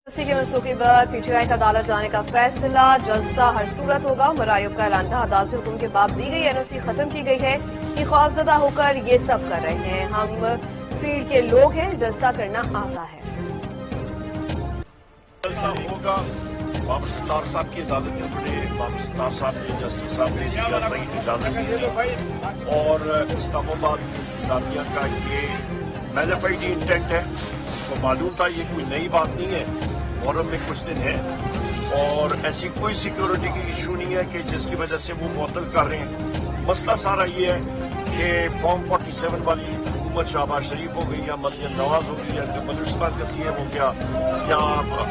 NOC की मनसूखी बाद PTI का अदालत जाने का फैसला, जलसा हर सूरत होगा। मरायुब का ऐलान था, अदालती हुक्म के बाद दी गई एनओसी खत्म की गई है। ये खौफजदा होकर ये सब कर रहे हैं। हम फील्ड के लोग हैं, जलसा करना आता है। जलसा होगा। बाबर सत्तार साहब की अदालत में बड़े बाबर सत्तार साहब ने, जस्टिस साहब ने इजाजत दी और इस्लामाबाद इस्लामिया का ये मैनिफेस्टेड इंटेंट है। तो मालूम था ये कोई नई बात नहीं है, मुहर्रम में कुछ दिन है और ऐसी कोई सिक्योरिटी की इशू नहीं है कि जिसकी वजह से वो मुअत्तल कर रहे हैं। मसला सारा ये है कि फॉर्म 47 वाली हुकूमत शहबाज शरीफ हो गई या मरियम नवाज हो गई या बलूचिस्तान का सीएम हो गया या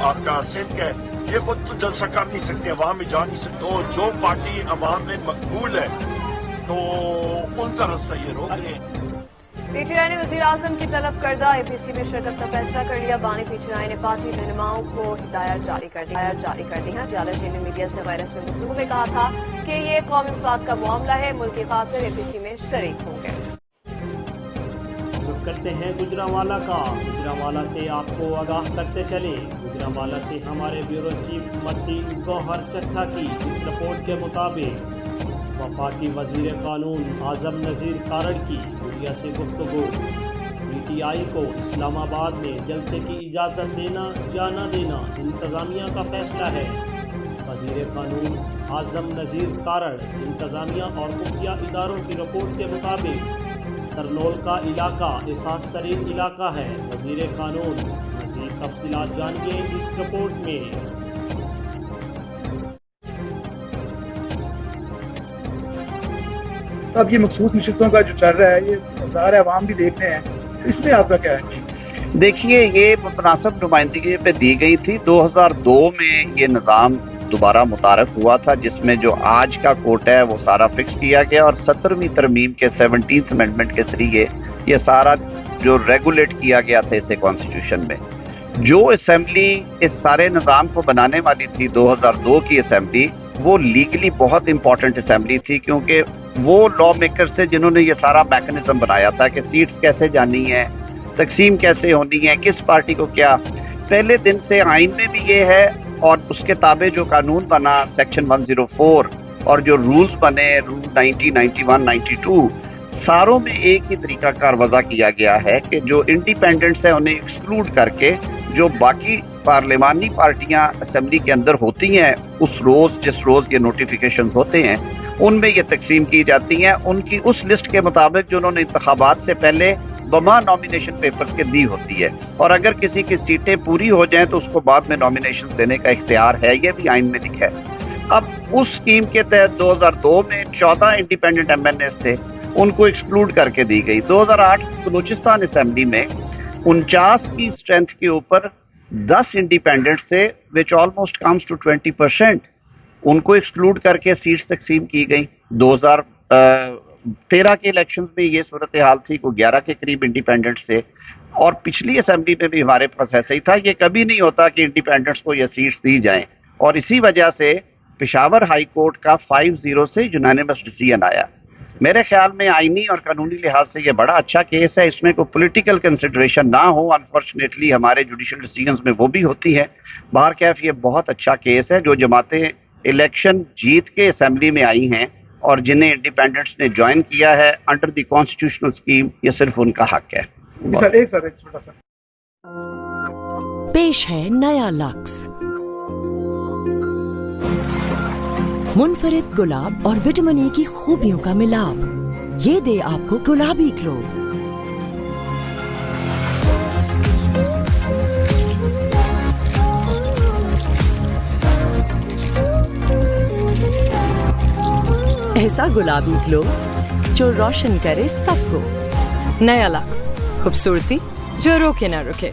आपका सिंध का, ये खुद तो जलसा कर नहीं सकते, अवाम में जा नहीं सकते। तो जो पार्टी अवाम में मकबूल है तो उनका रास्ता ये रोक रहे हैं। पीटीआई ने वज़ीर आज़म की तलब करदा एपीसी में शिरकत का फैसला कर लिया। बानी पीटीआई ने पार्टी रहनुमाओं को हिदायत जारी कर दी है। जियालत ने मीडिया से गैर रस्मी गुफ्तगू में कहा था कि ये कौमी मफाद का मामला है, मुल्क के खातिर एपीसी में शरीक होंगे। करते हैं गुजरांवाला का। गुजरांवाला से आपको आगाह करते चले। गुजरांवाला से हमारे ब्यूरो चीफ मती गौहर चट्ठा की इस रिपोर्ट के मुताबिक वफाकी वजीर कानून आजम नज़ीर तारड़ की मीडिया से गुफ्तगू। पीटीआई को इस्लामाबाद में जलसे की इजाज़त देना या न देना इंतज़ामिया का फैसला है। वजीर कानून आजम नज़ीर तारड़ इंतज़ामिया और खुफिया इदारों की रिपोर्ट के मुताबिक करनौल का इलाका एहसास तरीन इलाका है। वजीर कानून मज़ीद तफसीलात जानिए इस रिपोर्ट में। अब ये मखसूस नशिस्तों का जो चल रहा है, ये ज़ाहिर है अवाम भी देख रहे हैं, इसमें आपका क्या है? देखिए, ये मुतनासिब नुमाइंदगी पे दी गई थी। 2002 में ये निज़ाम दोबारा मुतारफ हुआ था, जिसमें जो आज का कोटा है वो सारा फिक्स किया गया और 17वीं तरमीम के 17th अमेंडमेंट के जरिए ये सारा जो रेगुलेट किया गया था इसे कॉन्स्टिट्यूशन में। जो असेंबली इस सारे निज़ाम को बनाने वाली थी 2002 की असेंबली, वो लीगली बहुत इंपॉर्टेंट असेंबली थी, क्योंकि वो लॉ मेकर्स थे जिन्होंने ये सारा मैकेनिज्म बनाया था कि सीट्स कैसे जानी है, तकसीम कैसे होनी है, किस पार्टी को क्या। पहले दिन से आइन में भी ये है और उसके ताबे जो कानून बना सेक्शन 104 और जो रूल्स बने रूल 90, 91, 92, सारों में एक ही तरीका कार वज़ा किया गया है कि जो इंडिपेंडेंट्स हैं उन्हें एक्सक्लूड करके जो बाकी पार्लिमानी पार्टियां असेंबली के अंदर होती हैं उस रोज़ जिस रोज़ ये नोटिफिकेशन होते हैं उनमें ये तकसीम की जाती हैं उनकी उस लिस्ट के मुताबिक जो उन्होंने इंतखाबात से पहले बमा नॉमिनेशन पेपर्स के दी होती है। और अगर किसी की सीटें पूरी हो जाएं तो उसको बाद में नॉमिनेशंस देने का इख्तियार है, ये भी आइन में लिखा है। अब उस स्कीम के तहत 2002 में 14 इंडिपेंडेंट एमएनएस थे, उनको एक्सक्लूड करके दी गई। 2008 बलूचिस्तान असेंबली में 49 की स्ट्रेंथ के ऊपर 10 इंडिपेंडेंट्स थे, विच ऑलमोस्ट कम्स टू 20%, उनको एक्सक्लूड करके सीट्स तकसीम की गई। 2013 के इलेक्शंस में ये सूरत हाल थी, को 11 के करीब इंडिपेंडेंट्स थे और पिछली असेंबली में भी हमारे पास ऐसा ही था। ये कभी नहीं होता कि इंडिपेंडेंट्स को ये सीट्स दी जाएं और इसी वजह से पेशावर हाई कोर्ट का 5-0 से यूनानिमस डिसीजन आया। मेरे ख्याल में आईनी और कानूनी लिहाज से ये बड़ा अच्छा केस है, इसमें कोई पॉलिटिकल कंसिडरेशन ना हो। अनफॉर्चुनेटली हमारे जुडिशल डिसीजंस में वो भी होती है। बाहर कैफ ये बहुत अच्छा केस है। जो जमातें इलेक्शन जीत के असेंबली में आई हैं और जिन्हें इंडिपेंडेंट्स ने ज्वाइन किया है अंडर द कॉन्स्टिट्यूशनल स्कीम, ये सिर्फ उनका हक है। सर एक छोटा सा पेश है नया लक्स, मुनफरिद गुलाब और विटामिन ई की खूबियों का मिलाप। ये दे आपको गुलाबी ग्लो। ऐसा गुलाबी ग्लो जो रोशन करे सबको। नया लक्स, खूबसूरती जो रोके ना रुके।